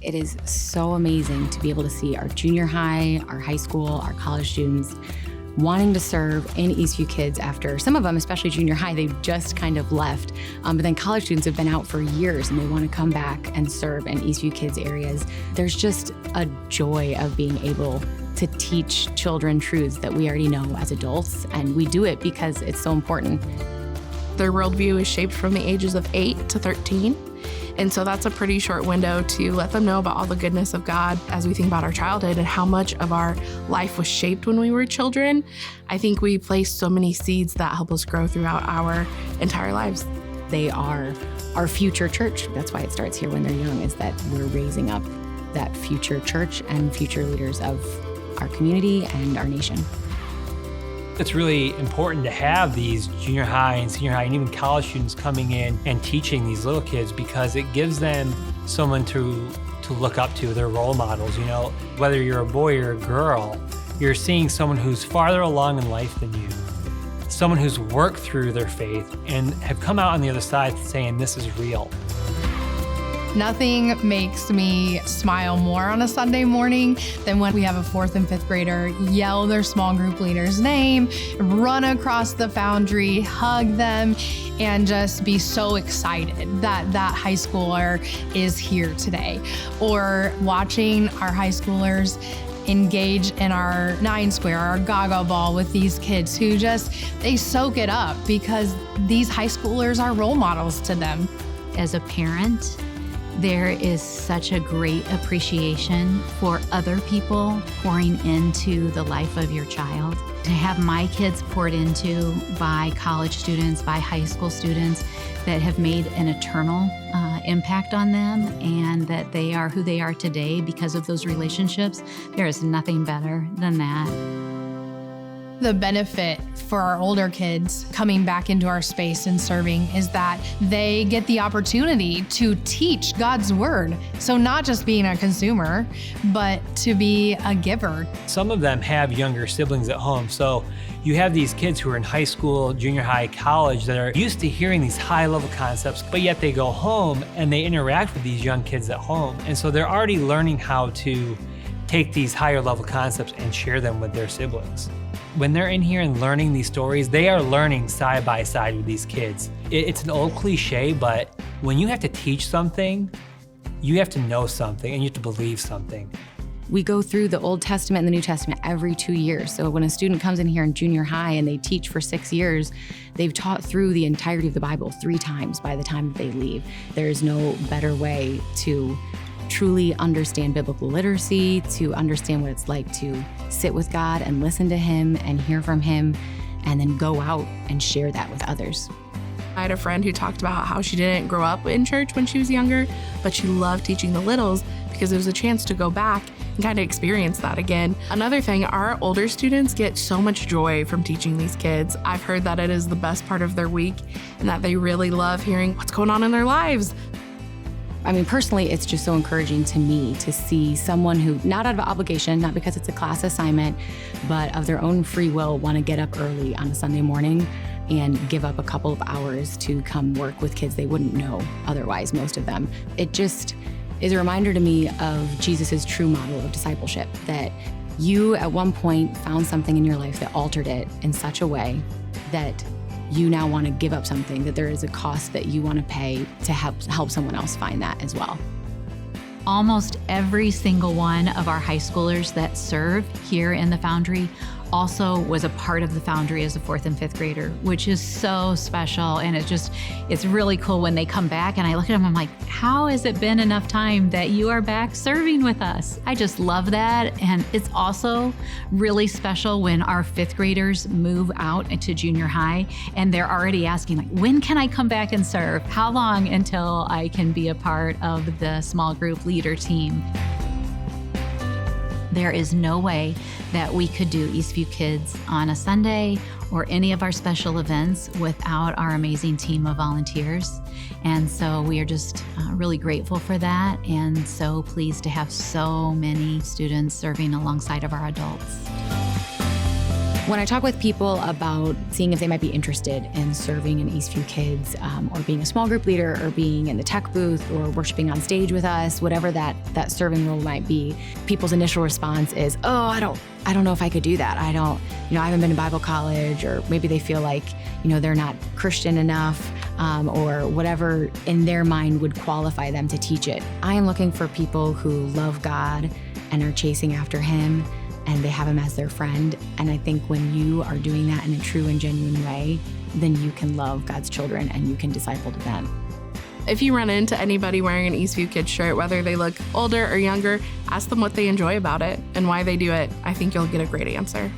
It is so amazing to be able to see our junior high, our high school, our college students wanting to serve in Eastview Kids after some of them, especially junior high, they've just kind of left. But then college students have been out for years and they want to come back and serve in Eastview Kids areas. There's just a joy of being able to teach children truths that we already know as adults, and we do it because it's so important. Their worldview is shaped from the ages of 8 to 13. And so that's a pretty short window to let them know about all the goodness of God as we think about our childhood and how much of our life was shaped when we were children. I think we place so many seeds that help us grow throughout our entire lives. They are our future church. That's why it starts here when they're young, is that we're raising up that future church and future leaders of our community and our nation. It's really important to have these junior high and senior high and even college students coming in and teaching these little kids, because it gives them someone to look up to, their role models. You know, whether you're a boy or a girl, you're seeing someone who's farther along in life than you, someone who's worked through their faith and have come out on the other side saying, this is real. Nothing makes me smile more on a Sunday morning than when we have a 4th and 5th grader yell their small group leader's name, run across the foundry, hug them, and just be so excited that that high schooler is here today. Or watching our high schoolers engage in our 9 square, our gaga ball with these kids who they soak it up because these high schoolers are role models to them. As a parent, there is such a great appreciation for other people pouring into the life of your child. To have my kids poured into by college students, by high school students that have made an eternal impact on them, and that they are who they are today because of those relationships, there is nothing better than that. The benefit for our older kids coming back into our space and serving is that they get the opportunity to teach God's word. So not just being a consumer, but to be a giver. Some of them have younger siblings at home. So you have these kids who are in high school, junior high, college that are used to hearing these high level concepts, but yet they go home and they interact with these young kids at home. And so they're already learning how to take these higher level concepts and share them with their siblings. When they're in here and learning these stories, they are learning side by side with these kids. It's an old cliche, but when you have to teach something, you have to know something and you have to believe something. We go through the Old Testament and the New Testament every 2 years. So when a student comes in here in junior high and they teach for 6 years, they've taught through the entirety of the Bible 3 times by the time that they leave. There is no better way to truly understand biblical literacy, to understand what it's like to sit with God and listen to Him and hear from Him, and then go out and share that with others. I had a friend who talked about how she didn't grow up in church when she was younger, but she loved teaching the littles because it was a chance to go back and kind of experience that again. Another thing, our older students get so much joy from teaching these kids. I've heard that it is the best part of their week and that they really love hearing what's going on in their lives. I mean, personally, it's just so encouraging to me to see someone who, not out of obligation, not because it's a class assignment, but of their own free will, want to get up early on a Sunday morning and give up a couple of hours to come work with kids they wouldn't know otherwise, most of them. It just is a reminder to me of Jesus's true model of discipleship, that you at one point found something in your life that altered it in such a way that you now want to give up something, that there is a cost that you want to pay to help someone else find that as well. Almost every single one of our high schoolers that serve here in the Foundry also was a part of the Foundry as a 4th and 5th grader, which is so special. And it's really cool when they come back and I look at them, I'm like, how has it been enough time that you are back serving with us? I just love that. And it's also really special when our 5th graders move out into junior high and they're already asking, like, when can I come back and serve? How long until I can be a part of the small group leader team? There is no way that we could do Eastview Kids on a Sunday or any of our special events without our amazing team of volunteers. And so we are just really grateful for that and so pleased to have so many students serving alongside of our adults. When I talk with people about seeing if they might be interested in serving in Eastview Kids, or being a small group leader, or being in the tech booth, or worshiping on stage with us, whatever that serving role might be, people's initial response is, oh, I don't know if I could do that. I haven't been to Bible college, or maybe they feel like, they're not Christian enough, or whatever in their mind would qualify them to teach it. I am looking for people who love God and are chasing after Him, and they have Him as their friend. And I think when you are doing that in a true and genuine way, then you can love God's children and you can disciple to them. If you run into anybody wearing an Eastview Kids shirt, whether they look older or younger, ask them what they enjoy about it and why they do it. I think you'll get a great answer.